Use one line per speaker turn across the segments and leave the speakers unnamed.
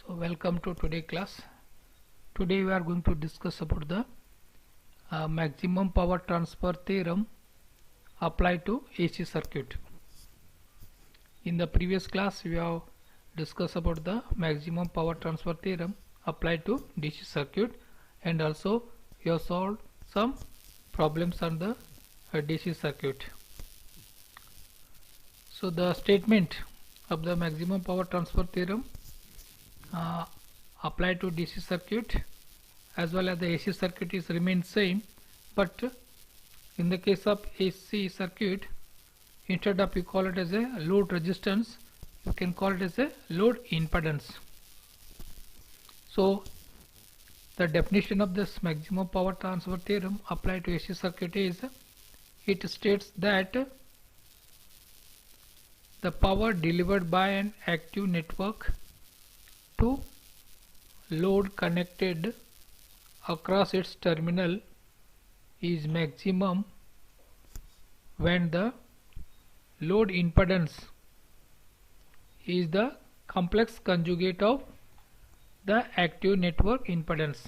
So welcome to today class. Today we are going to discuss about the maximum power transfer theorem applied to AC circuit. In the previous class we have discussed about the maximum power transfer theorem applied to DC circuit, and also we have solved some problems on the DC circuit. So the statement of the maximum power transfer theorem applied to DC circuit as well as the AC circuit is remain same, but in the case of AC circuit, instead of you call it as a load resistance, you can call it as a load impedance. So the definition of this maximum power transfer theorem applied to AC circuit is, it states that the power delivered by an active network to load connected across its terminal is maximum when the load impedance is the complex conjugate of the active network impedance.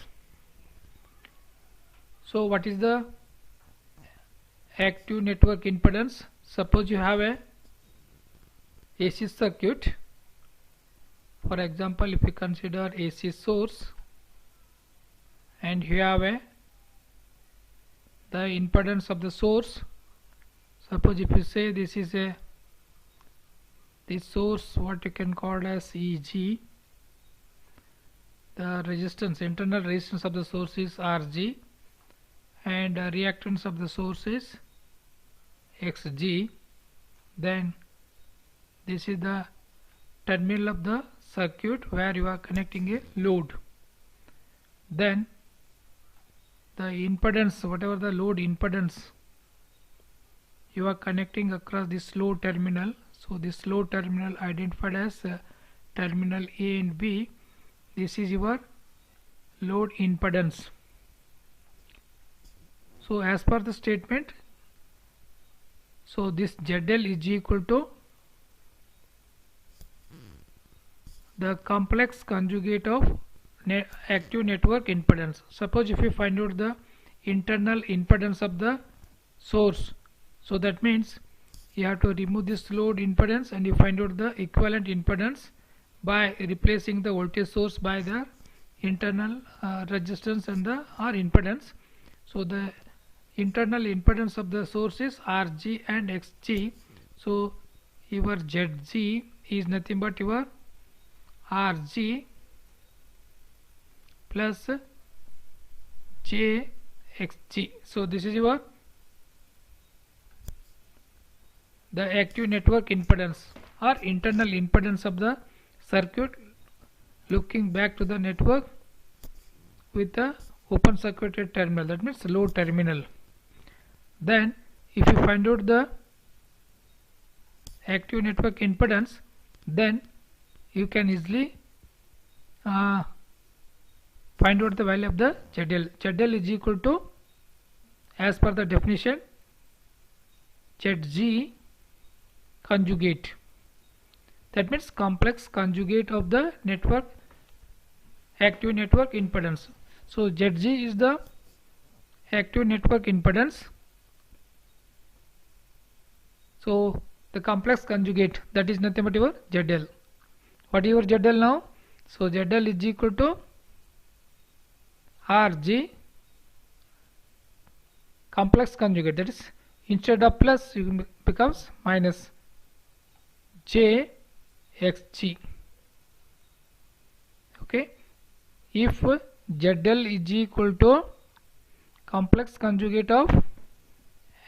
So what is the active network impedance? Suppose you have a AC circuit. For example, if you consider AC source and you have the impedance of the source. Suppose if you say this is this source, what you can call as EG, the resistance, internal resistance of the source is RG, and reactance of the source is XG. Then this is the terminal of the circuit where you are connecting a load. Then the impedance, whatever the load impedance you are connecting across this load terminal, so this load terminal identified as terminal A and B, this is your load impedance. So as per the statement, so this ZL is equal to the complex conjugate of active network impedance. Suppose if you find out the internal impedance of the source, so that means you have to remove this load impedance and you find out the equivalent impedance by replacing the voltage source by the internal resistance and the R impedance. So the internal impedance of the source is RG and XG. So your ZG is nothing but your RG plus JXG. So this is your the active network impedance or internal impedance of the circuit looking back to the network with the open circuited terminal, that means load terminal. Then if you find out the active network impedance, then you can easily find out the value of the ZL. ZL is equal to, as per the definition, ZG conjugate. That means complex conjugate of the network active network impedance. So ZG is the active network impedance. So the complex conjugate, that is nothing but your ZL. What is your ZL now? So ZL is equal to RG complex conjugate, that is instead of plus it becomes minus JXG. Okay, if ZL is equal to complex conjugate of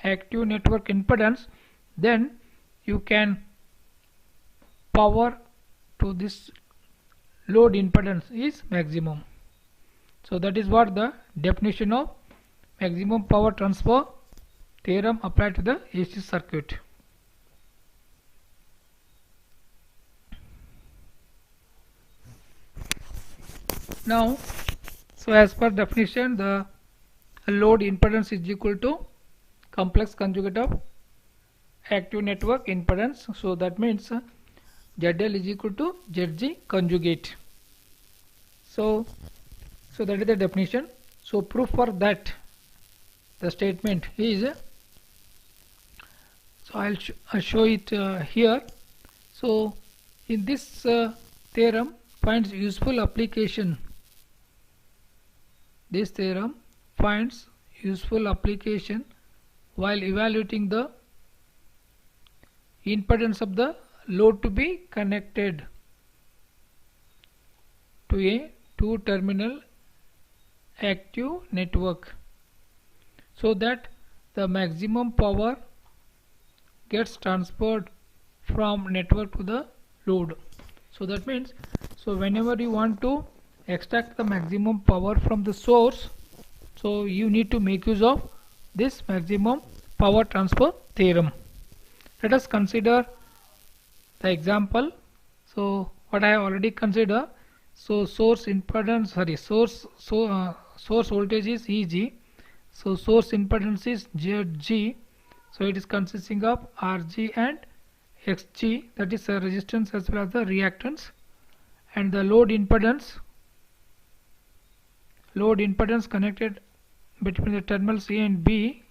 active network impedance, then you can power to this load impedance is maximum. So that is what the definition of maximum power transfer theorem applied to the AC circuit. Now, so as per definition, the load impedance is equal to complex conjugate of active network impedance. So that means ZL is equal to ZG conjugate. So that is the definition. So proof for that the statement is, so I'll show it here. So in this theorem finds useful application. This theorem finds useful application while evaluating the impedance of the load to be connected to a two-terminal active network, so that the maximum power gets transferred from network to the load. So that means, so whenever you want to extract the maximum power from the source, so you need to make use of this maximum power transfer theorem. Let us consider the example. So what I have already considered, so source impedance, source voltage is Eg, so source impedance is Zg, so it is consisting of Rg and Xg, that is a resistance as well as the reactance, and the load impedance connected between the terminals A and B,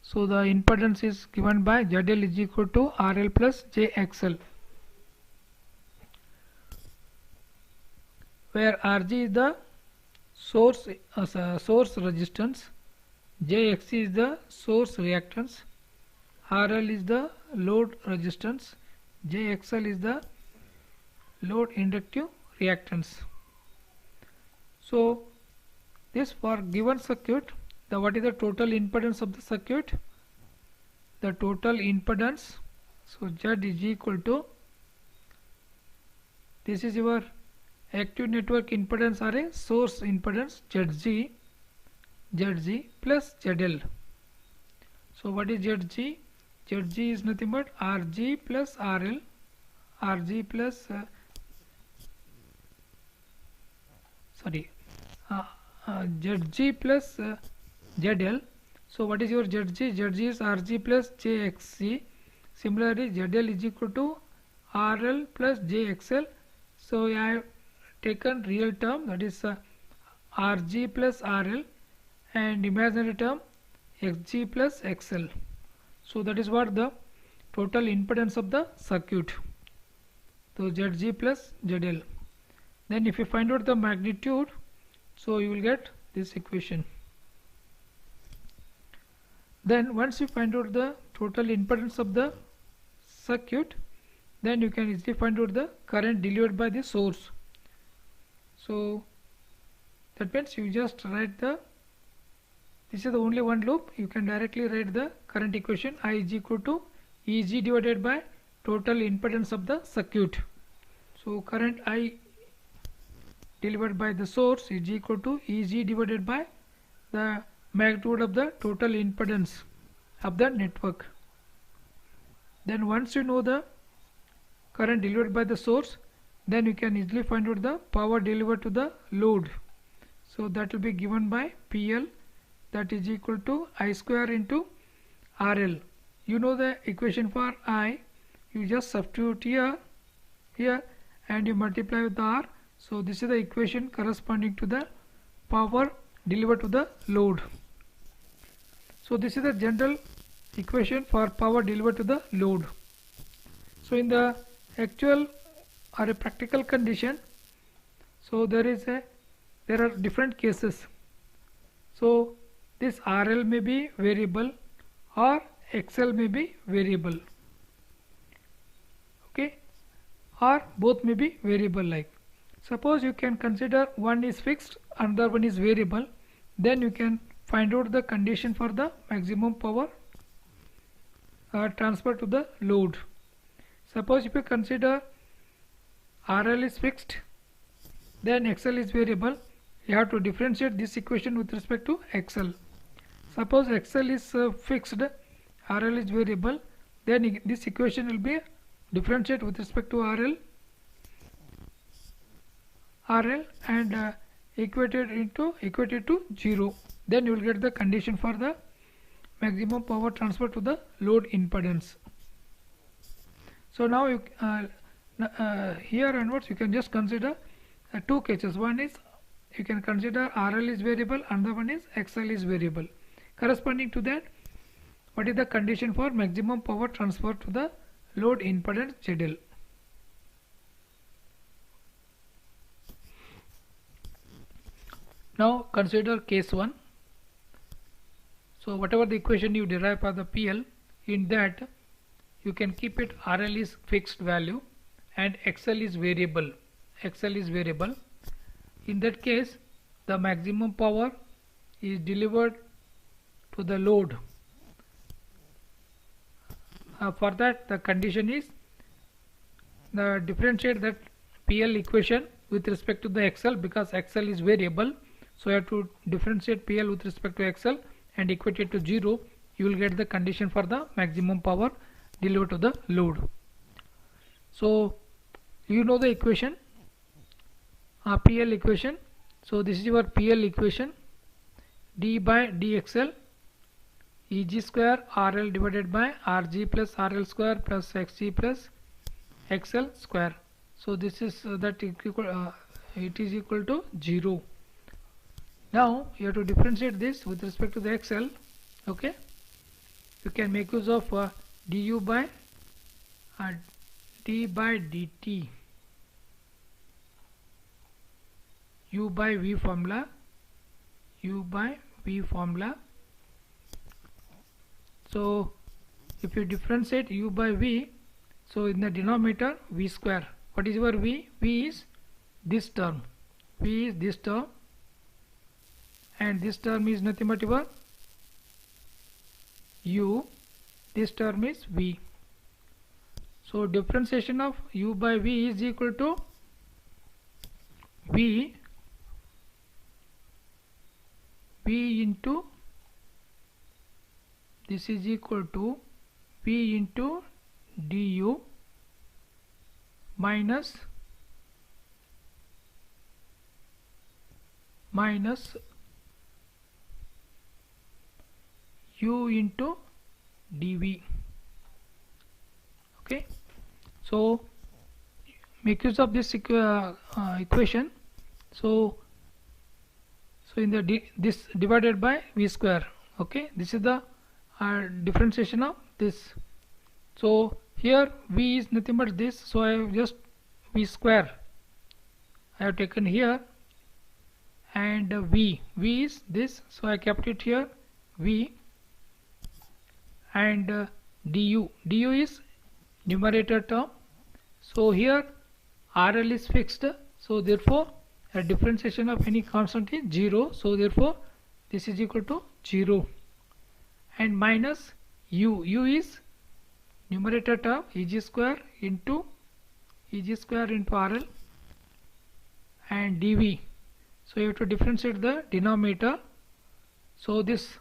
so the impedance is given by ZL is equal to RL plus JXL, where Rg is the source resistance, Jxc is the source reactance, RL is the load resistance, JXL is the load inductive reactance. So this for given circuit, what is the total impedance of the circuit? The total impedance, so Z is equal to, this is your active network impedance or a source impedance Zg plus ZL. So what is Zg? Zg is nothing but Rg plus RL, Rg plus Zg plus ZL. So what is your Zg? Zg is Rg plus Jxc. Similarly, ZL is equal to RL plus JXL. So I have taken real term, that is Rg plus RL, and imaginary term Xg plus XL. So that is what the total impedance of the circuit. So Zg plus ZL. Then if you find out the magnitude, so you will get this equation. Then once you find out the total impedance of the circuit, then you can easily find out the current delivered by the source. So that means you just write this is the only one loop, you can directly write the current equation. I is equal to Eg divided by total impedance of the circuit. So current I delivered by the source is equal to Eg divided by the magnitude of the total impedance of the network. Then once you know the current delivered by the source, then you can easily find out the power delivered to the load. So that will be given by PL, that is equal to I square into RL. You know the equation for I, you just substitute here and you multiply with the R. So this is the equation corresponding to the power delivered to the load. So this is the general equation for power delivered to the load. So in the actual or a practical condition, so there are different cases. So this RL may be variable or XL may be variable, okay, or both may be variable. Like suppose you can consider one is fixed, another one is variable, then you can find out the condition for the maximum power transfer to the load. Suppose if you consider RL is fixed, then XL is variable, you have to differentiate this equation with respect to XL. Suppose XL is fixed, RL is variable, then this equation will be differentiate with respect to RL and equated to 0. Then you will get the condition for the maximum power transfer to the load impedance. So now you here onwards you can just consider two cases. One is you can consider RL is variable, another one is XL is variable. Corresponding to that, what is the condition for maximum power transfer to the load impedance ZL? Now consider case 1. So whatever the equation you derive for the PL, in that you can keep it RL is fixed value and XL is variable. XL is variable. In that case, the maximum power is delivered to the load. For that, the condition is the differentiate that PL equation with respect to the XL, because XL is variable. So you have to differentiate PL with respect to XL and equate it to 0. You will get the condition for the maximum power delivered to the load. So you know the equation, PL equation. So this is your PL equation, d by dxl Eg square RL divided by Rg plus RL square plus Xg plus XL square. So this is it is equal to 0. Now you have to differentiate this with respect to the XL. Okay, you can make use of du by d by dt, u by v formula, u by v formula. So if you differentiate u by v, so in the denominator v square, what is your v? V is this term, v is this term, and this term is nothing but your u, this term is v. So differentiation of u by v is equal to v into, this is equal to v into du minus u into dv. Okay, so make use of this equation. So in the this divided by v square. Okay, this is the differentiation of this. So here v is nothing but this, so I have just v square I have taken here, and v is this, so I kept it here v, and du is numerator term. So here RL is fixed, so therefore a differentiation of any constant is 0, so therefore this is equal to 0, and minus u is numerator term Eg square into RL and dv. So you have to differentiate the denominator. So this,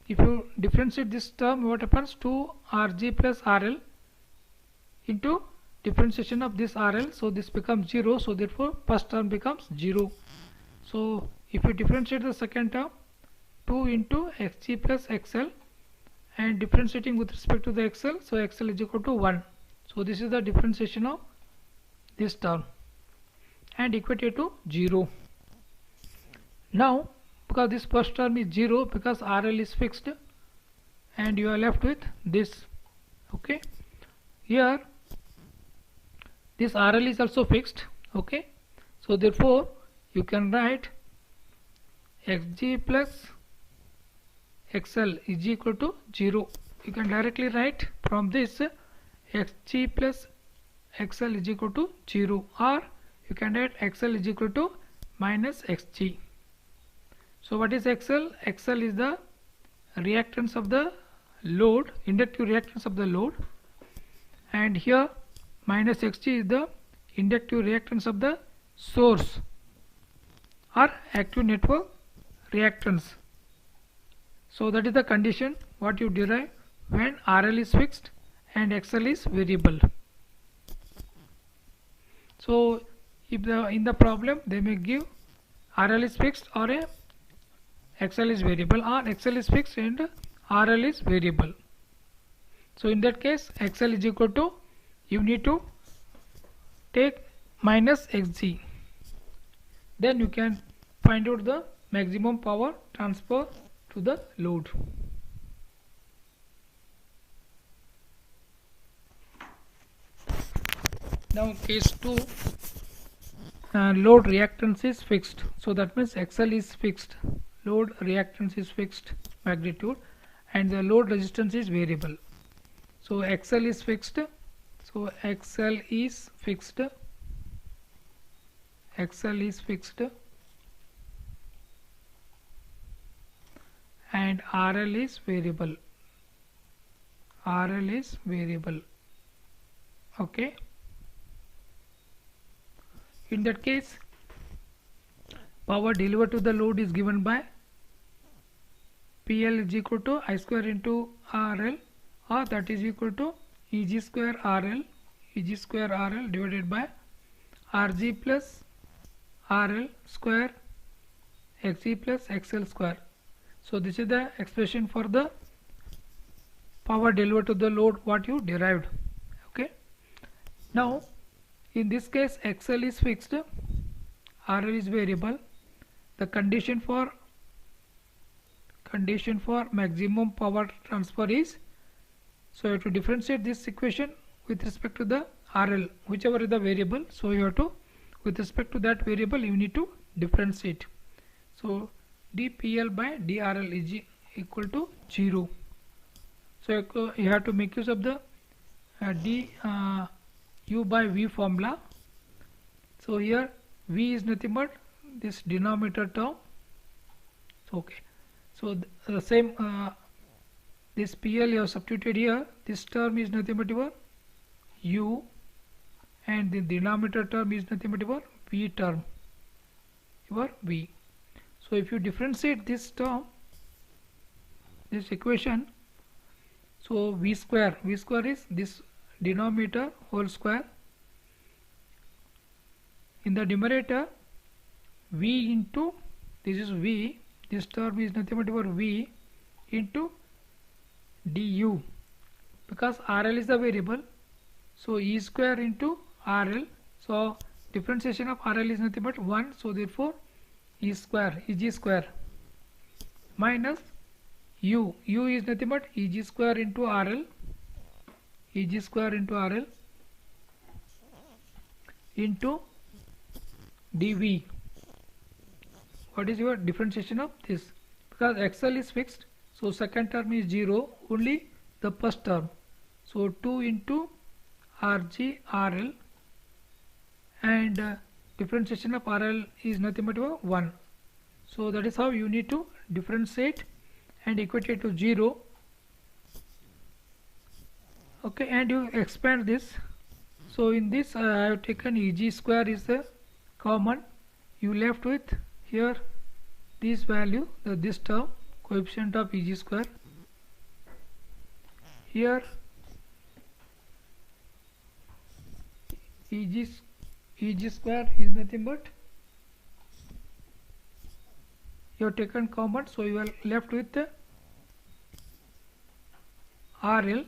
if you differentiate this term, what happens? 2Rg plus RL into differentiation of this RL, so this becomes 0, so therefore first term becomes 0. So if you differentiate the second term, 2 into Xg plus XL, and differentiating with respect to the XL, so XL is equal to 1. So this is the differentiation of this term and equated to 0. Now because this first term is 0, because RL is fixed, and you are left with this. Okay, here this RL is also fixed. Okay, so therefore you can write Xg plus XL is equal to 0. You can directly write from this Xg plus XL is equal to 0, or you can write XL is equal to minus Xg. So what is XL? XL is the reactance of the load, inductive reactance of the load, and here minus Xg is the inductive reactance of the source or active network reactance. So that is the condition what you derive when RL is fixed and XL is variable. So if in the problem they may give RL is fixed or XL is variable, or XL is fixed and RL is variable. So in that case XL is equal to, you need to take minus xg. Then you can find out the maximum power transfer to the load. Now case 2, load reactance is fixed, so that means XL is fixed, load reactance is fixed magnitude, and the load resistance is variable. So XL is fixed, so XL is fixed, XL is fixed, and RL is variable, RL is variable. Okay, in that case power delivered to the load is given by PL is equal to I square into RL, or that is equal to EG square RL, EG square RL divided by RG plus RL square XG plus XL square. So this is the expression for the power delivered to the load what you derived. Okay, now in this case XL is fixed, RL is variable. The condition for maximum power transfer is, so you have to differentiate this equation with respect to the RL, whichever is the variable. So you have to, with respect to that variable, you need to differentiate. So dPL by dRL is equal to 0. So you have to make use of the U by V formula. So here V is nothing but this denominator term. So okay, so the same this PL you have substituted here. This term is nothing but your U, and the denominator term is nothing but your V term, your V. So if you differentiate this term, this equation, so V square is this denominator whole square. In the numerator, V into, this is V, this term is nothing but your V into du, because RL is the variable, so E square into RL. So differentiation of RL is nothing but 1, so therefore E square, EG square, minus U is nothing but EG square into RL, EG square into RL into dV. What is your differentiation of this? Because XL is fixed, so second term is 0, only the first term. So 2 into RG RL, and differentiation of RL is nothing but 1. So that is how you need to differentiate and equate it to 0. Okay, and you expand this. So in this I have taken EG square is the common. You left with here this value, this term, coefficient of EG square. Here EG square is nothing but, you have taken common, so you are left with RL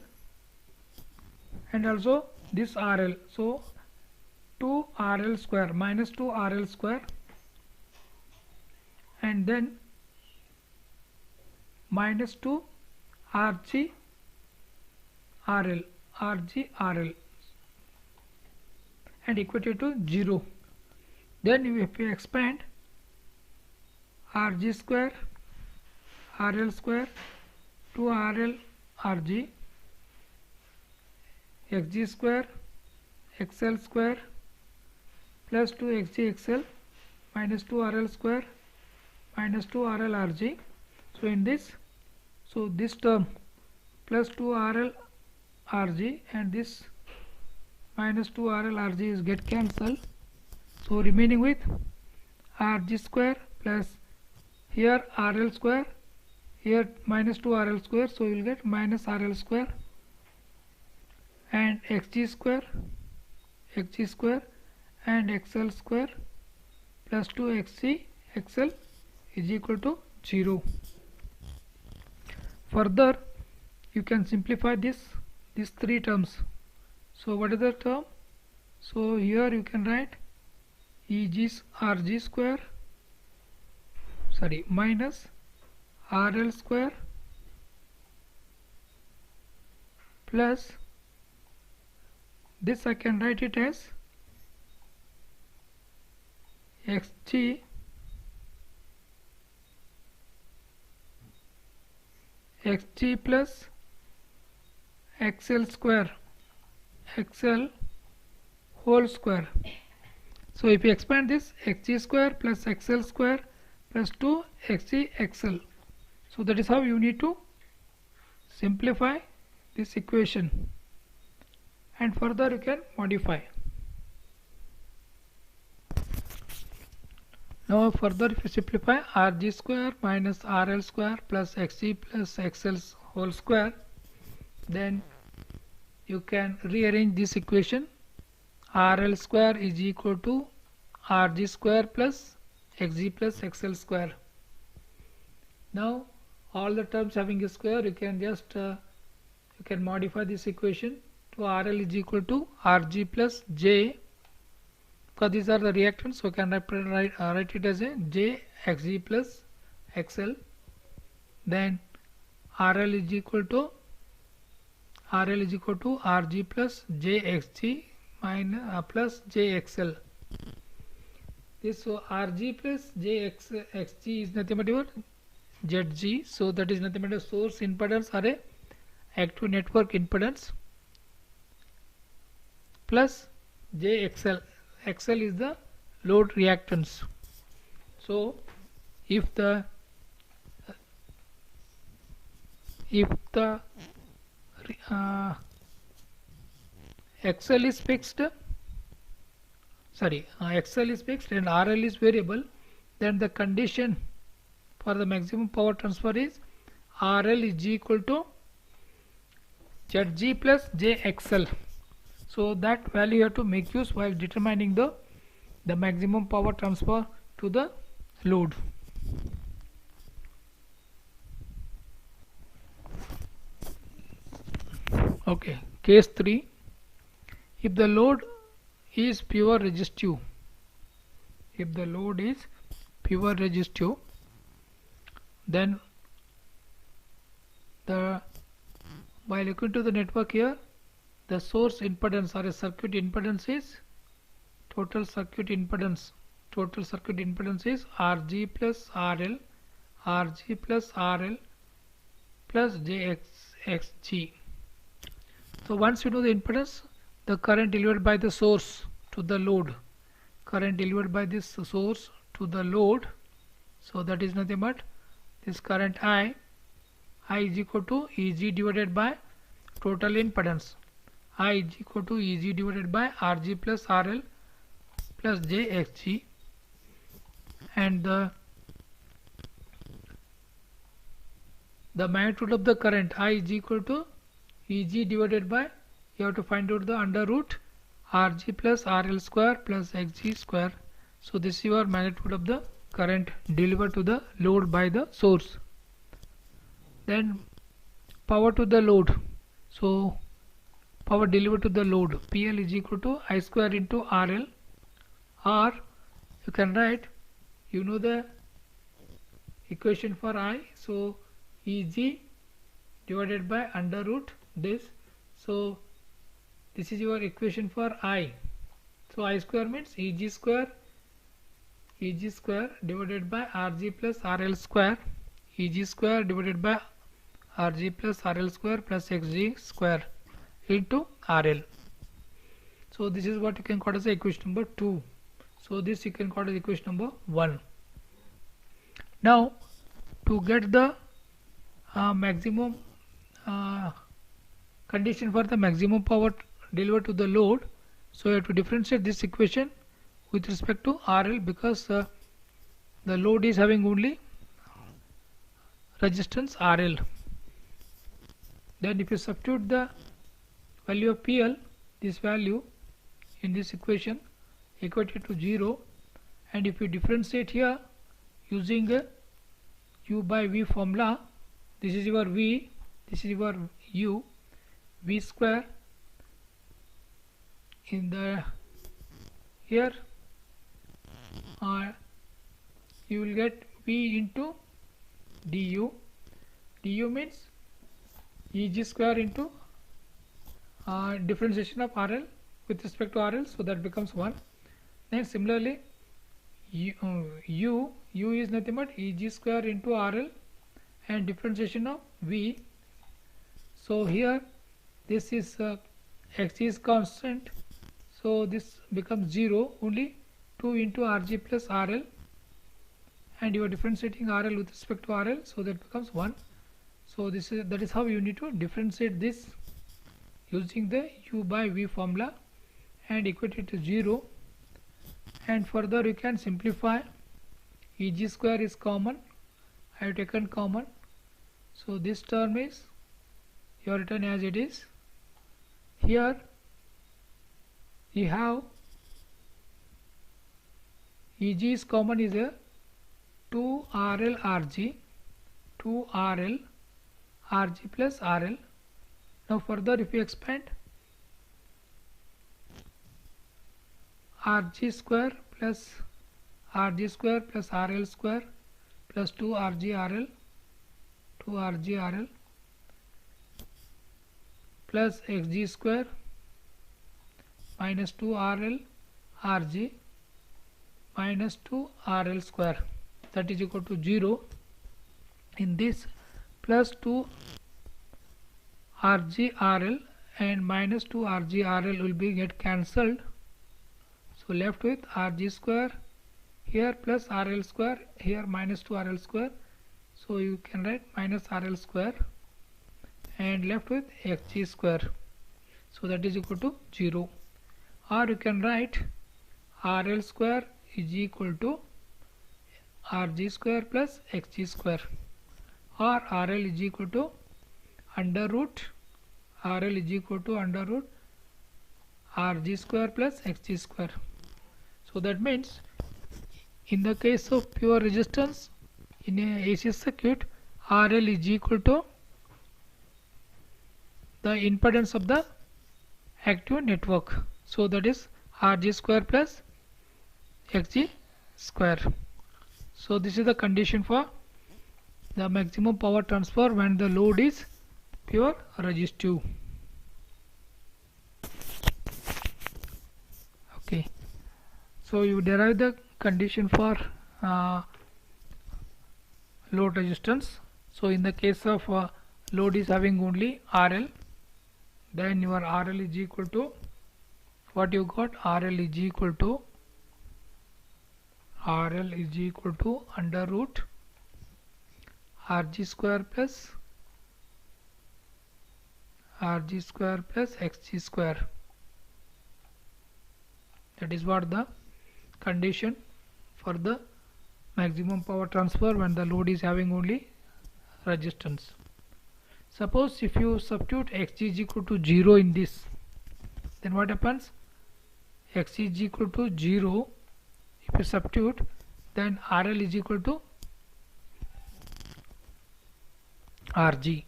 and also this RL. So 2 RL square minus 2 RL square, and then minus 2 RG RL, and equated to 0. Then if you expand RG square RL square to RL RG, XG square XL square plus 2 XG XL minus 2 RL square minus 2 RL RG. So in this, so this term plus 2 RL RG and this minus 2 RL RG is get cancelled. So remaining with RG square plus here RL square, here minus 2 RL square, so you will get minus RL square, and XG square and XL square plus 2 XG XL is equal to 0. Further you can simplify these three terms. So what is the term? So here you can write RG square, sorry, minus RL square plus this I can write it as xg plus xl square, xl whole square. So if you expand this, xg square plus xl square plus 2 xg xl. So that is how you need to simplify this equation, and further you can modify. Now further if you simplify, rg square minus rl square plus xg plus xl whole square, then you can rearrange this equation. RL square is equal to RG square plus XG plus XL square. Now all the terms having a square, you can just you can modify this equation to RL is equal to RG plus J, because these are the reactants, so you can write it as a J XG plus XL. Then RL is equal to RG plus JXG minus plus JXL. This so RG plus JXG is nothing but your ZG. So that is nothing but a source impedance or a active network impedance plus JXL. XL is the load reactance. So if the XL is fixed, XL is fixed and RL is variable, then the condition for the maximum power transfer is RL is equal to ZG plus JXL. So that value you have to make use while determining the maximum power transfer to the load. Okay, case 3. If the load is pure resistive, then by looking to the network here, the source impedance or a circuit impedance is total circuit impedance is RG plus RL plus JXG. So once you know the impedance, the current delivered by the source to the load, so that is nothing but this current I is equal to Eg divided by total impedance. I is equal to Eg divided by Rg plus RL plus JXG, and the magnitude of the current I is equal to Eg divided by, you have to find out the under root Rg plus RL square plus Xg square. So this is your magnitude of the current delivered to the load by the source. Then power to the load, so power delivered to the load, PL is equal to I square into RL, or you can write, you know the equation for I, so Eg divided by under root this, so this is your equation for I. So I square means Eg square divided by Rg plus RL square, Eg square divided by Rg plus RL square plus Xg square into RL. So this is what you can call as equation number 2. So this you can call as equation number 1. Now to get the maximum condition for the maximum power delivered to the load, so you have to differentiate this equation with respect to RL, because the load is having only resistance RL. Then if you substitute the value of PL, this value in this equation equated to 0, and if you differentiate here using a U by V formula, this is your V, this is your U, V square in the here you will get V into du. Du means Eg square into differentiation of RL with respect to RL, so that becomes 1. Then similarly U is nothing but Eg square into RL and differentiation of V. So here this is X is constant, so this becomes 0, only 2 into Rg plus RL, and you are differentiating RL with respect to RL, so that becomes 1. So that is how you need to differentiate this using the U by V formula and equate it to 0. And further you can simplify. Eg square is common, I have taken common, so this term is you are written as it is. Here you have Eg is common, is a 2RL Rg, 2RL Rg plus RL. Now further if you expand, Rg square plus RL square plus 2RgRL plus Xg square minus 2RL Rg minus 2RL square, that is equal to 0. In this plus 2 RgRL and minus 2 RgRL will be get cancelled, so left with Rg square here plus RL square, here minus 2 RL square, so you can write minus RL square, and left with Xg square, so that is equal to 0. Or you can write RL square is equal to Rg square plus Xg square, or RL is equal to under root Rg square plus Xg square. So that means in the case of pure resistance in a AC circuit, RL is equal to the impedance of the active network, so that is Rg square plus Xg square. So this is the condition for the maximum power transfer when the load is pure resistive. Okay, so you derive the condition for load resistance. So in the case of load is having only RL, then your RL is equal to what you got. RL is equal to under root Rg square plus Xg square. That is what the condition for the maximum power transfer when the load is having only resistance. Suppose if you substitute Xg is equal to 0 in this, then what happens? Xg is equal to 0. If you substitute, then RL is equal to Rg.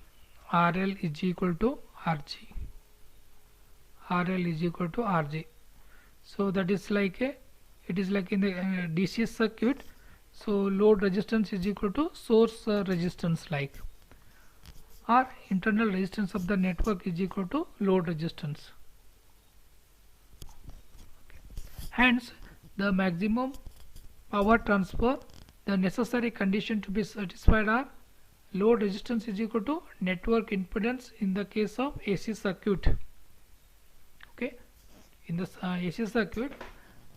RL is equal to Rg. So that is like it is like in the DC circuit. So load resistance is equal to source resistance, like, or internal resistance of the network is equal to load resistance. Hence the maximum power transfer, the necessary condition to be satisfied are load resistance is equal to network impedance in the case of AC circuit. Okay, in this AC circuit,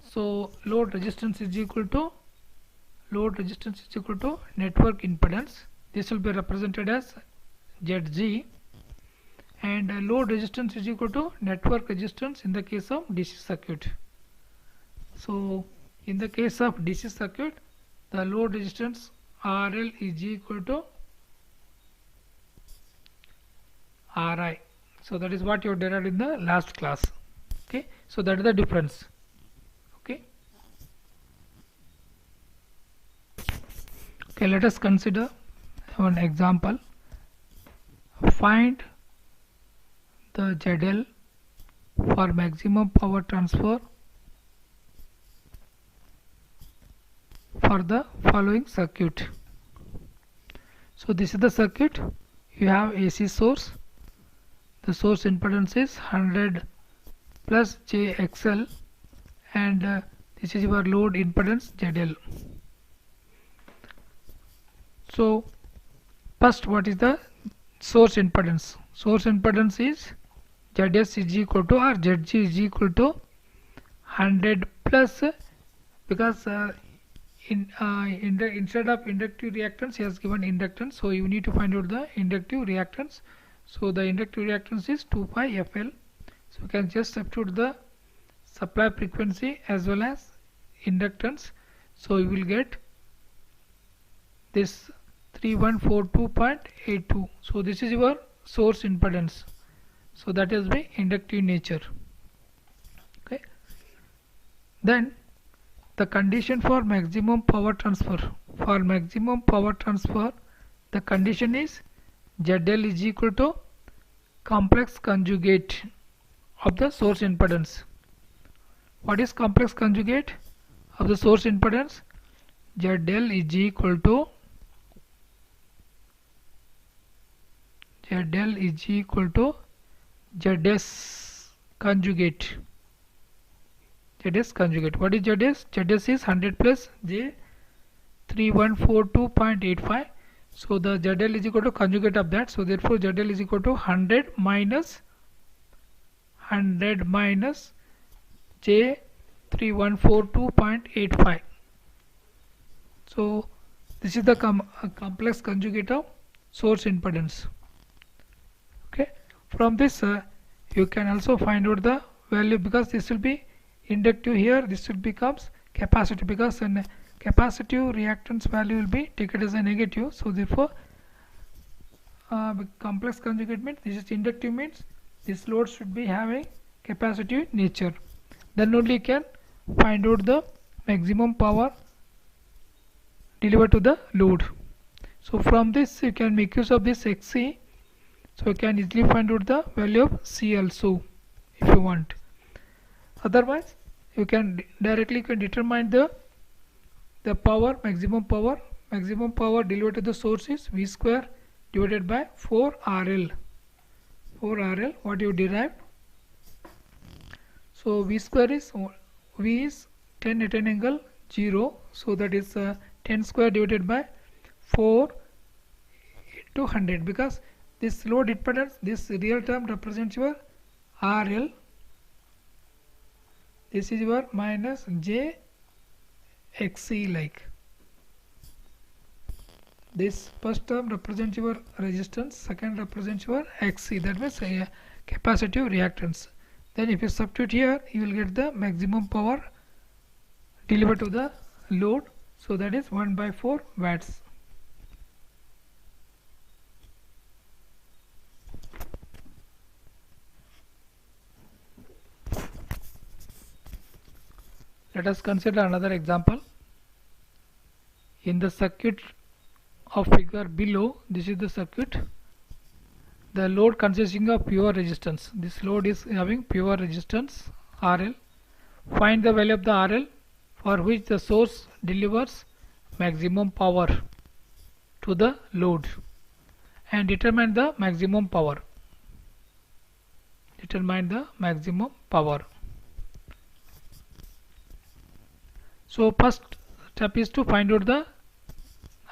so load resistance is equal to network impedance. This will be represented as Zg, and load resistance is equal to network resistance in the case of DC circuit. So in the case of DC circuit, the load resistance RL is equal to Ri. So that is what you derived in the last class. Okay, so that is the difference. Okay, let us consider one example. Find the ZL for maximum power transfer for the following circuit. So this is the circuit. You have AC source. The source impedance is 100 plus JXL, and this is your load impedance ZL. So first, what is the source impedance? Source impedance is ZS is equal to, or ZG is equal to 100 plus, because instead of inductive reactance he has given inductance, so you need to find out the inductive reactance. So the inductive reactance is 2 pi FL. So you can just substitute the supply frequency as well as inductance, so you will get this 3142.82. so this is your source impedance, so that is by inductive nature. Okay, then the condition for maximum power transfer. For maximum power transfer, the condition is ZL is equal to complex conjugate of the source impedance. What is complex conjugate of the source impedance? ZL is equal to ZS conjugate. ZS conjugate. What is ZS? ZS is 100 plus J 3142.85. So the ZL is equal to conjugate of that. So therefore ZL is equal to 100 minus J 3142.85. So this is the complex conjugate of source impedance. Okay, from this you can also find out the value, because this will be inductive here, this will becomes capacitive, because an capacitive reactance value will be taken as a negative. So therefore complex conjugate means this is inductive, means this load should be having capacitive nature. Then only you can find out the maximum power delivered to the load. So from this you can make use of this XC, so you can easily find out the value of C also if you want. Otherwise you can directly determine the power, maximum power delivered to the source is V square divided by 4 RL. What you derived? So V square is, V is 10 at an angle 0, so that is 10 square divided by 4 into 100, because this load impedance, this real term represents your RL, this is your minus JXC, like this first term represents your resistance, second represents your XC, that means capacitive reactance. Then if you substitute here, you will get the maximum power delivered to the load, so that is 1 by 4 watts. Let us consider another example. In the circuit of figure below, this is the circuit. The load consisting of pure resistance. This load is having pure resistance RL. Find the value of the RL for which the source delivers maximum power to the load, and determine the maximum power. So first step is to find out the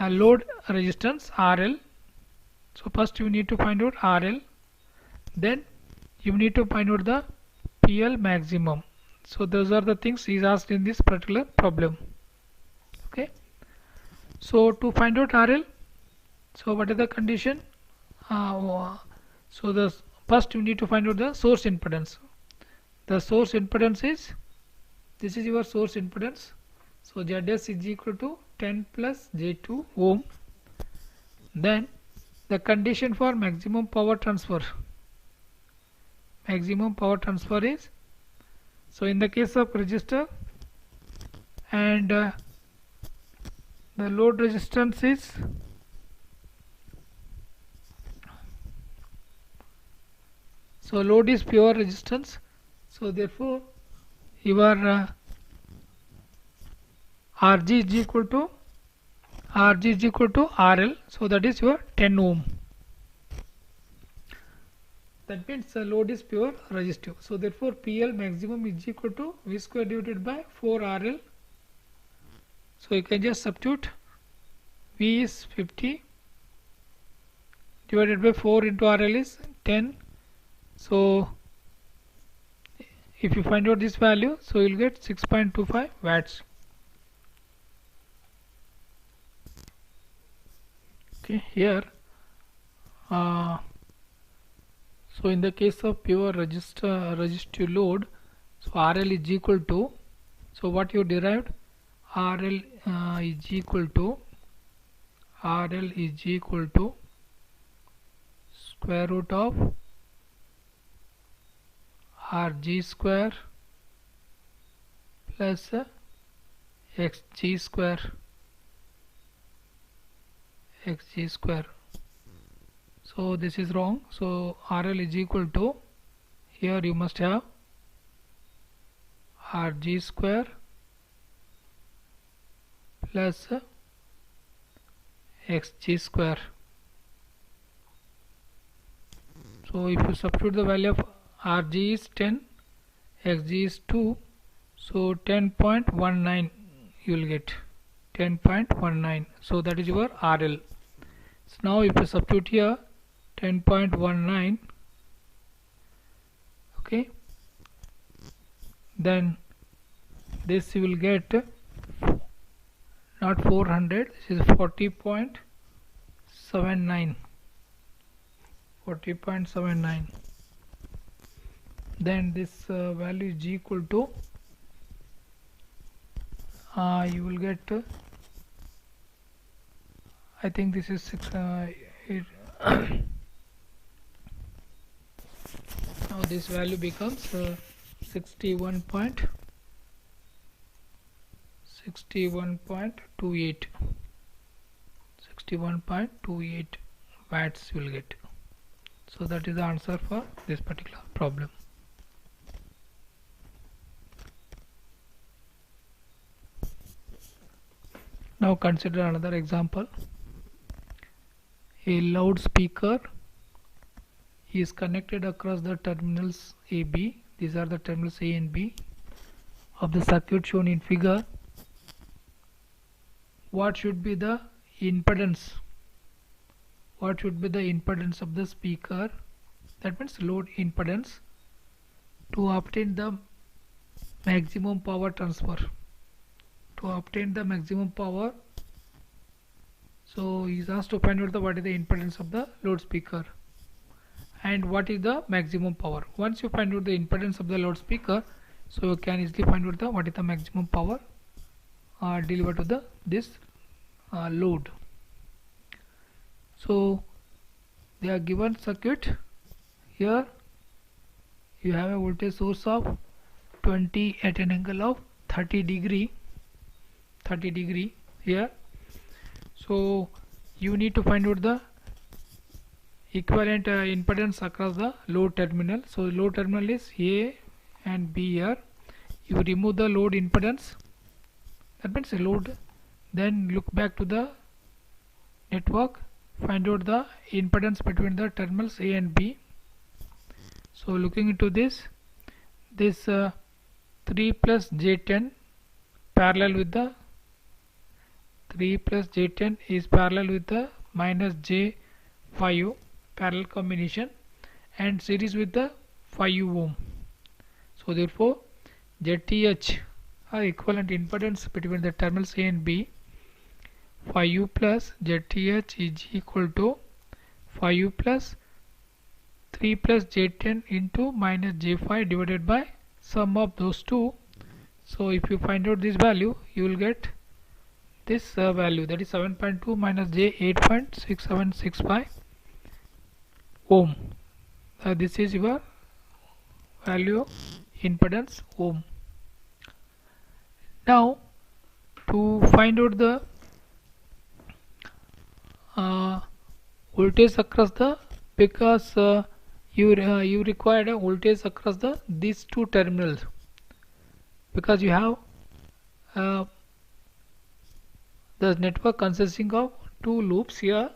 load resistance RL. So first you need to find out RL, then you need to find out the PL maximum. So those are the things is asked in this particular problem. Okay, so to find out RL, so what is the condition? So the first you need to find out the source impedance. The source impedance is, this is your source impedance. So ZS is equal to 10 plus J2 ohm. Then the condition for maximum power transfer. Is, so in the case of resistor, and the load resistance is So load is pure resistance. So therefore your Rg is equal to Rg is equal to RL, so that is your 10 ohm. That means the load is pure resistive. So therefore PL maximum is equal to V square divided by 4 RL. So you can just substitute V is 50 divided by 4 into RL is 10. So if you find out this value, so you'll get 6.25 watts. Okay, here so in the case of pure resistive load, so RL is equal to, so what you derived, RL is equal to square root of Rg square plus Xg square. So this is wrong. So RL is equal to, here you must have Rg square plus Xg square. So if you substitute the value of Rg is 10, Xg is 2, so 10.19 you will get 10.19. So that is your RL. So now if you substitute here 10.19, okay, then this you will get not 400, this is 40.79. Then this value is equal to you will get I think this is 6 now this value becomes 61.28 watts you will get. So that is the answer for this particular problem. Now consider another example. A loudspeaker is connected across the terminals AB. These are the terminals A and B of the circuit shown in figure. What should be the impedance? What should be the impedance of the speaker? That means load impedance, to obtain the maximum power transfer. To obtain the maximum power, so he is asked to find out what is the impedance of the loudspeaker and what is the maximum power. Once you find out the impedance of the loudspeaker, so you can easily find out what is the maximum power delivered to this load. So they are given circuit. Here you have a voltage source of 20 at an angle of 30 degree here. So you need to find out the equivalent impedance across the load terminal. So load terminal is A and B here. You remove the load impedance, that means a load, then look back to the network, find out the impedance between the terminals A and B. So looking into this 3 plus J10 parallel with the 3 plus J10 is parallel with the minus J5 parallel combination and series with the 5 ohm. So therefore ZTH equivalent impedance between the terminals A and B, 5 plus ZTH is equal to 5 plus 3 plus J10 into minus J5 divided by sum of those two. So if you find out this value, you will get this value, that is 7.2 minus J 8.6765 ohm. This is your value of impedance ohm. Now to find out the voltage across the, because you required a voltage across these two terminals, because you have the network consisting of two loops here.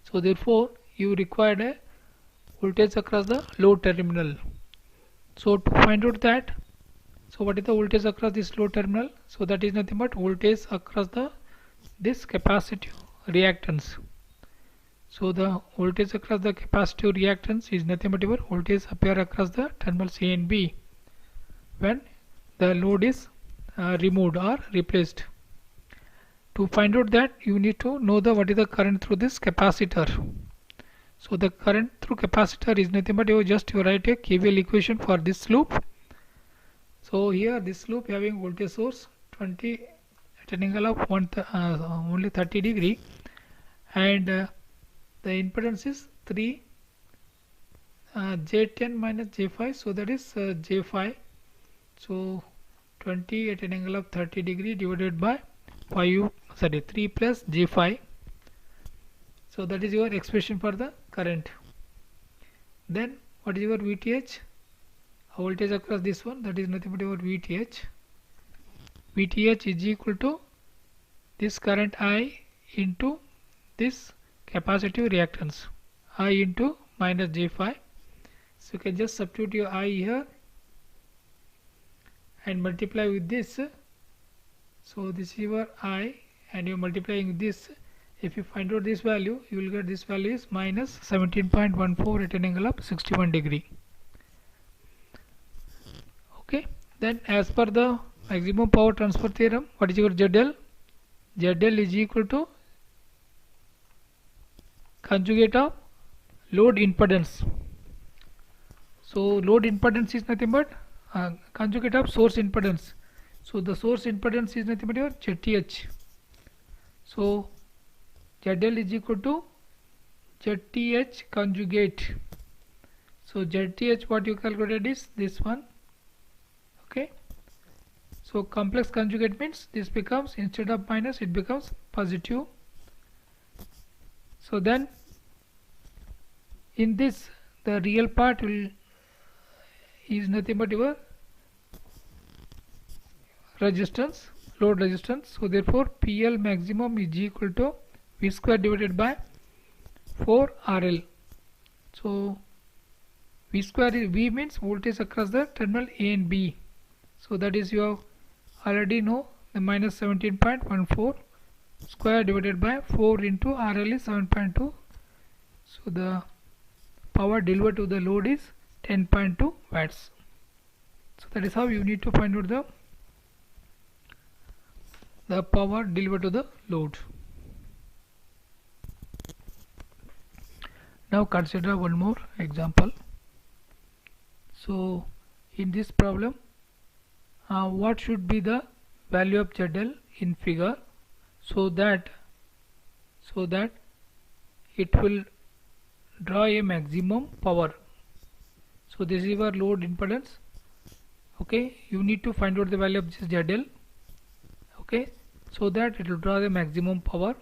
So therefore you required a voltage across the load terminal. So to find out that, so what is the voltage across this load terminal? So that is nothing but voltage across this capacitive reactance. So the voltage across the capacitive reactance is nothing but your voltage appear across the terminals A and B when the load is removed or replaced. To find out that, you need to know what is the current through this capacitor. So the current through capacitor is nothing but you write a KVL equation for this loop. So here this loop having voltage source 20 at an angle of only 30 degree, and the impedance is 3 J10 minus J5, so that is J5. So 20 at an angle of 30 degree divided by 3 plus J5. So that is your expression for the current. Then what is your VTH? Voltage across this one, that is nothing but your VTH. VTH is equal to this current I into this capacitive reactance, I into minus J5. So you can just substitute your I here and multiply with this. So this is your I and you are multiplying with this. If you find out this value, you will get this value is minus 17.14 at an angle of 61 degree. Okay, then as per the maximum power transfer theorem, what is your ZL? ZL is equal to conjugate of load impedance. So load impedance is nothing but conjugate of source impedance. So the source impedance is nothing but your ZTH. So ZL is equal to ZTH conjugate. So ZTH what you calculated is this one. Okay. So complex conjugate means this becomes, instead of minus, it becomes positive. So then in this the real part is nothing but your resistance, load resistance. So therefore PL maximum is equal to V square divided by 4 RL. So V square is, V means voltage across the terminal A and B. So that is, you have already know the minus 17.14 square divided by 4 into RL is 7.2. So the power delivered to the load is 10.2 watts. So that is how you need to find out the power delivered to the load. Now consider one more example. So in this problem, what should be the value of ZL in figure so that it will draw a maximum power. So this is your load impedance. Okay, you need to find out the value of this ZL. Okay, so that it will draw the maximum power.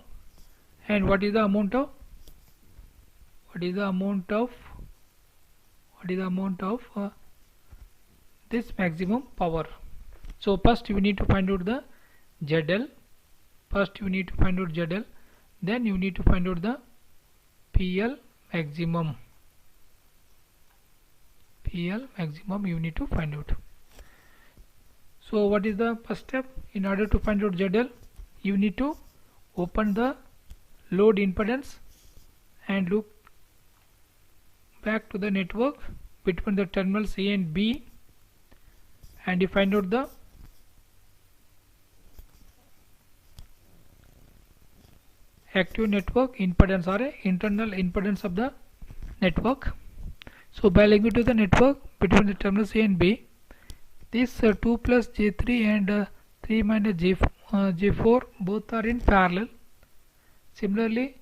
And what is the amount of this maximum power? So first you need to find out the ZL. Then you need to find out the PL maximum. You need to find out. So what is the first step? In order to find out ZL, you need to open the load impedance and look back to the network between the terminals A and B, and you find out the active network impedance or internal impedance of the network. So by linking to the network between the terminals A and B, this 2 plus J3 and 3 minus J4 both are in parallel. Similarly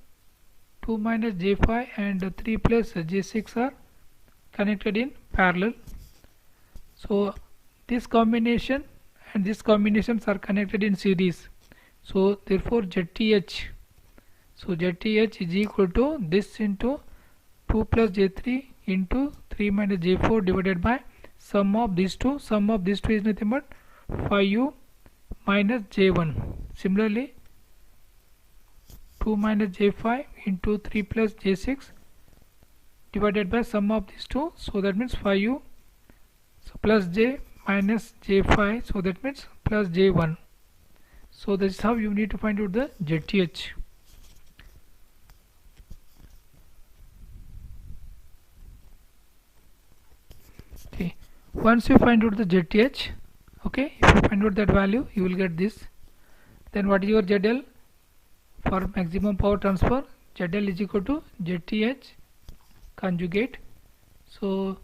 2 minus J5 and 3 plus J6 are connected in parallel. So this combination and this combinations are connected in series. So therefore ZTH. So ZTH is equal to this into 2 plus J3 into 3 minus J4 divided by sum of these two. Sum of these two is nothing but 5U minus J1. Similarly 2 minus j5 into 3 plus j6 divided by sum of these two, so that means 5u, so plus j minus j5, so that means plus j1. So this is how you need to find out the ZTH. Okay, once you find out the ZTH, okay, if you find out that value, you will get this. Then what is your ZL? For maximum power transfer, ZL is equal to ZTH conjugate. So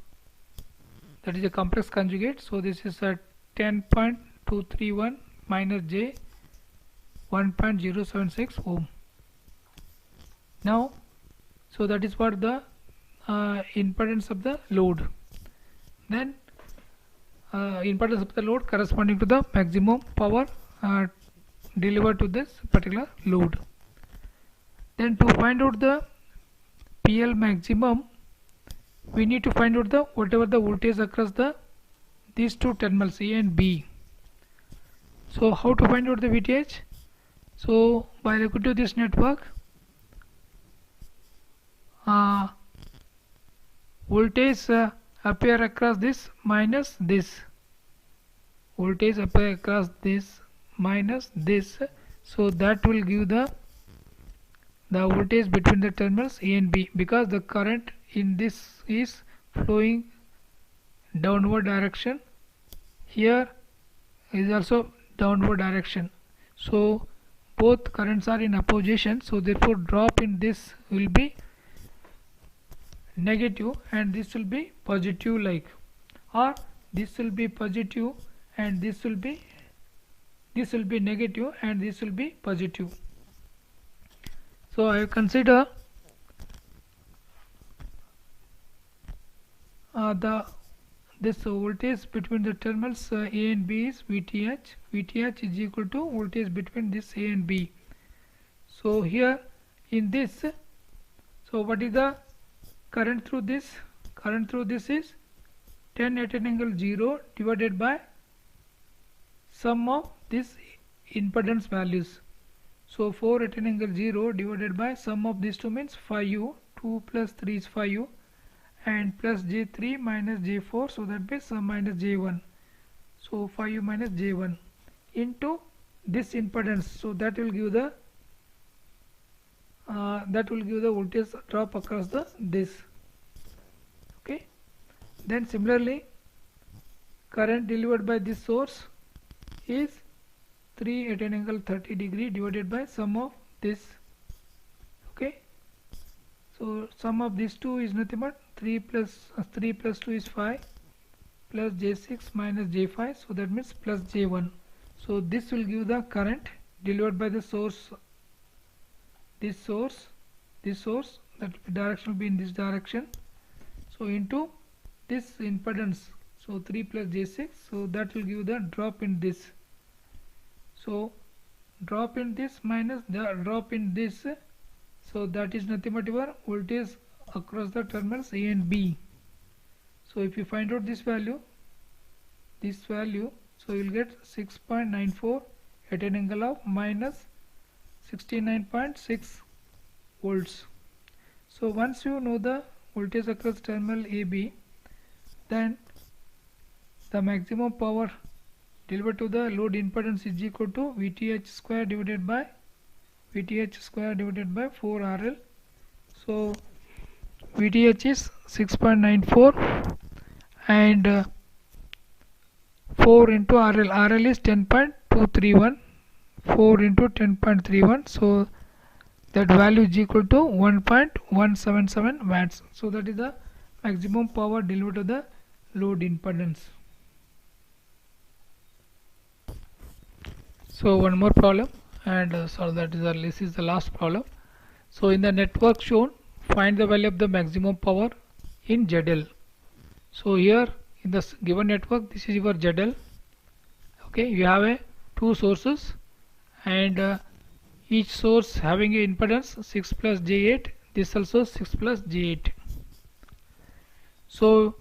that is a complex conjugate. So this is a 10.231 minus j 1.076 ohm. Now, so that is what the impedance of the load. Then impedance of the load corresponding to the maximum power delivered to this particular load. Then to find out the PL maximum, we need to find out the whatever the voltage across these two terminals A and B. So how to find out the VTH? So by looking to this network, voltage appear across this minus this, voltage appear across this minus this, so that will give the voltage between the terminals A and B, because the current in this is flowing downward direction, here is also downward direction, so both currents are in opposition, so therefore drop in this will be negative and this will be positive, like, or this will be positive and this will be negative and this will be positive. So I consider this voltage between the terminals A and B is VTH. VTH is equal to voltage between this A and B. So here in this, so what is the current through this? Current through this is 10 at an angle 0 divided by sum of this impedance values. So 4 at an angle 0 divided by sum of these two means 5u, 2 plus 3 is 5u, and plus j3 minus j4, so that means minus j1, so 5u minus j1 into this impedance, so that will give the voltage drop across this. Okay, then similarly current delivered by this source is 3 at an angle 30 degree divided by sum of this. Okay, so sum of these two is nothing but 3 plus 2 is 5 plus j6 minus j5, so that means plus j1. So this will give the current delivered by the source, this source, that direction will be in this direction, so into this impedance, so 3 plus j6, so that will give the drop in this. So drop in this minus the drop in this, so that is nothing but your voltage across the terminals A and B. So if you find out this value, so you will get 6.94 at an angle of minus 69.6 volts. So once you know the voltage across terminal AB, then the maximum power delivered to the load impedance is equal to VTH square divided by 4RL. So VTH is 6.94 and 4 into RL. RL is 10.231. 4 into 10.31. So that value is equal to 1.177 watts. So that is the maximum power delivered to the load impedance. So one more problem, and so this is the last problem. So in the network shown, find the value of the maximum power in ZL. So here in the given network, this is your ZL. Okay, you have two sources, and each source having a impedance 6 plus j8, this also 6 plus j8. So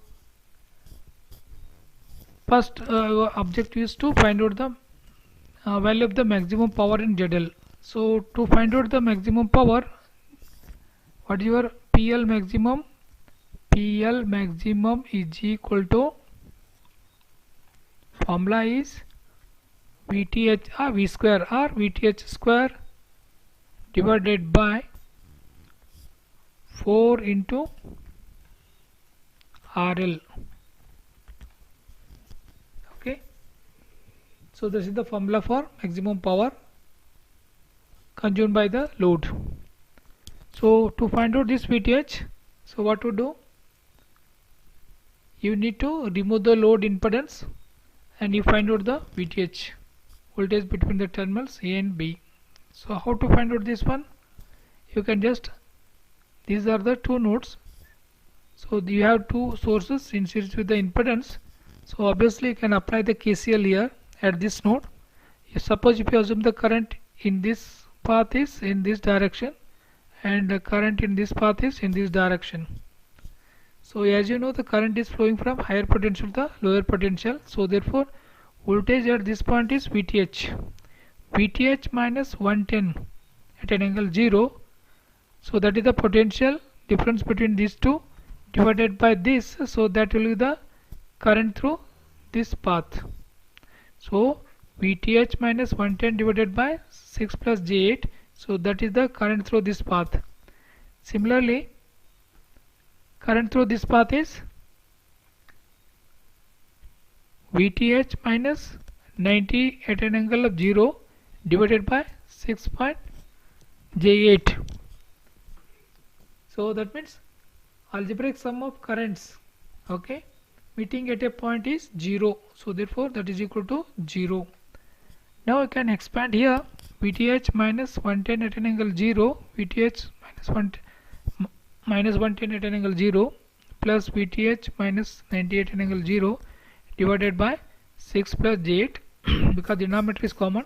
first objective is to find out the value of the maximum power in ZL. So to find out the maximum power, what is your PL maximum? PL maximum is equal to, formula is VTH V square or VTH square divided by 4 into RL. Okay, so this is the formula for maximum power consumed by the load. So to find out this VTH, so what to do? You need to remove the load impedance and you find out the VTH, voltage between the terminals A and B. So how to find out this one? You can just, these are the two nodes, so you have two sources in series with the impedance, so obviously you can apply the KCL here at this node. Suppose if you assume the current in this path is in this direction and the current in this path is in this direction. So as you know, the current is flowing from higher potential to the lower potential, so therefore voltage at this point is VTH. VTH minus 110 at an angle 0, so that is the potential difference between these two divided by this, so that will be the current through this path. So VTH minus 110 divided by 6 plus J8, so that is the current through this path. Similarly, current through this path is VTH minus 90 at an angle of 0 divided by 6.J8. So that means algebraic sum of currents, okay, meeting at a point is 0, so therefore that is equal to 0. Now I can expand here, VTH minus 110 at an angle 0, VTH minus 110 at an angle 0 plus VTH minus 90 at an angle 0 divided by 6 plus J8 because denominator is common.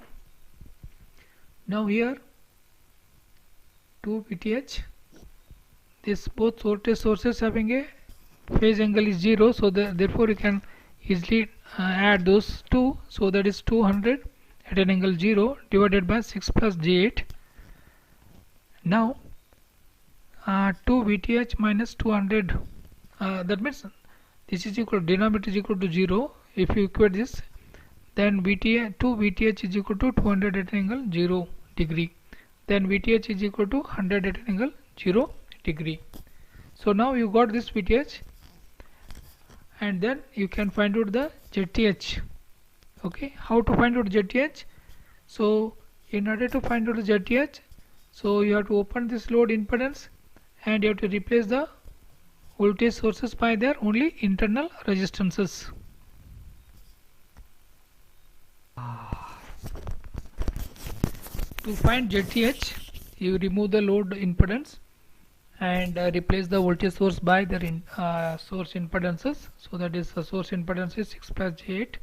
Now here 2 VTH, this both voltage sources having a phase angle is 0, so therefore you can easily add those two, so that is 200 at an angle 0 divided by 6 plus J8. Now 2 VTH minus 200, that means this is equal, denominator is equal to 0. If you equate this, then 2 VTH is equal to 200 at an angle 0 degree, then VTH is equal to 100 at an angle 0 degree. So now you got this VTH, and then you can find out the ZTH. Okay, how to find out ZTH? So in order to find out the ZTH, so you have to open this load impedance and you have to replace the voltage sources by their only internal resistances. To find ZTH, you remove the load impedance and replace the voltage source by their source impedances. So that is the source impedance is 6 plus J8.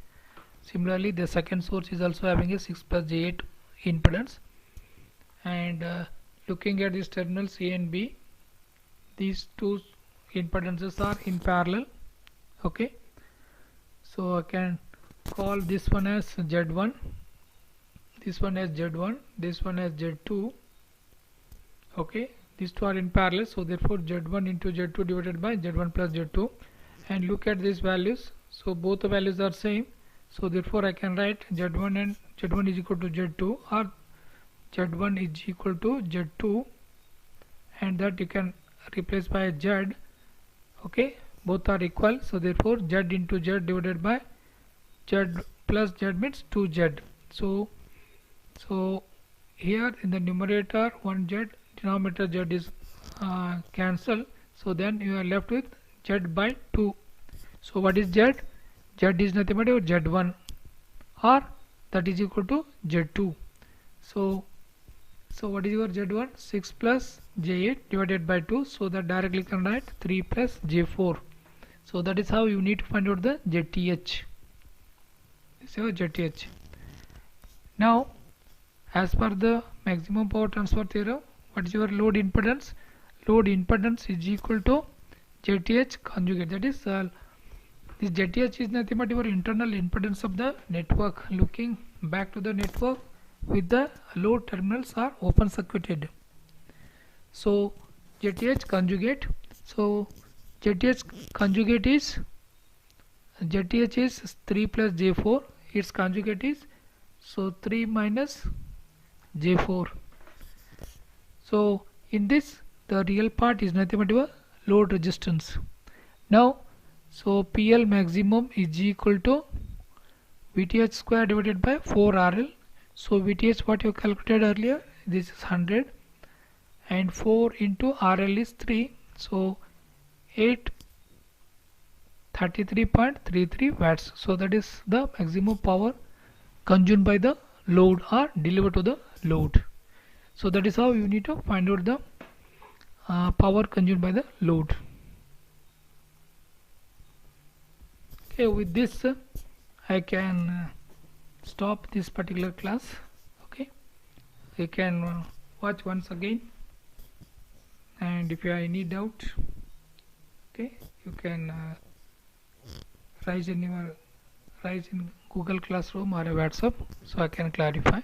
Similarly, the second source is also having a 6 plus J8 impedance. And looking at these terminals A and B, these two impedances are in parallel. Okay, so I can call this one as Z1, this one as Z1, this one as Z2. Okay, these two are in parallel, so therefore Z1 into Z2 divided by Z1 plus Z2. And look at these values, so both the values are same, so therefore I can write Z1 and Z1 is equal to Z2, or Z1 is equal to Z2, and that you can replace by Z. Okay, both are equal, so therefore Z into Z divided by Z plus Z means 2Z. So here in the numerator 1Z, denominator Z is cancelled, so then you are left with Z by 2. So what is Z? Z is nothing but Z1, or that is equal to Z2. So what is your Z1? 6 plus J8 divided by 2, so that directly can write 3 plus J4. So that is how you need to find out the ZTH. This is your ZTH. Now, as per the maximum power transfer theorem, what is your load impedance? Load impedance is equal to ZTH conjugate. That is, this ZTH is nothing but your internal impedance of the network. Looking back to the network, with the load terminals are open circuited. So ZTH conjugate, so ZTH conjugate is ZTH is 3 plus J4, its conjugate is so 3 minus J4. So in this the real part is nothing but a load resistance. Now so PL maximum is equal to VTH square divided by 4RL. So VTH what you calculated earlier, this is 100 and 4 into RL is 3, so 833.33 watts. So that is the maximum power consumed by the load or delivered to the load. So that is how you need to find out the power consumed by the load. Okay, with this I can stop this particular class. Okay, you can watch once again, and if you have any doubt, okay, you can raise in Google Classroom or a WhatsApp, so I can clarify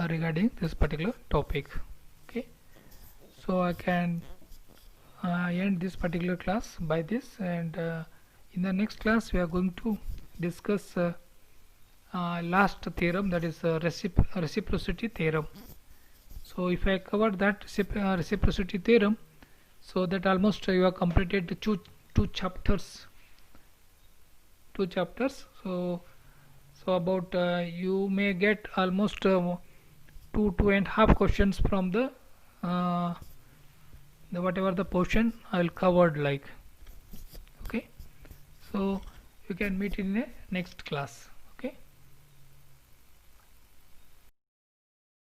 regarding this particular topic. Okay, so I can end this particular class by this, and in the next class we are going to discuss last theorem, that is reciprocity theorem. So if I cover that reciprocity theorem, so that almost you have completed two chapters. So about you may get almost 2.5 questions from the whatever the portion I'll covered, like. Okay, so you can meet in the next class.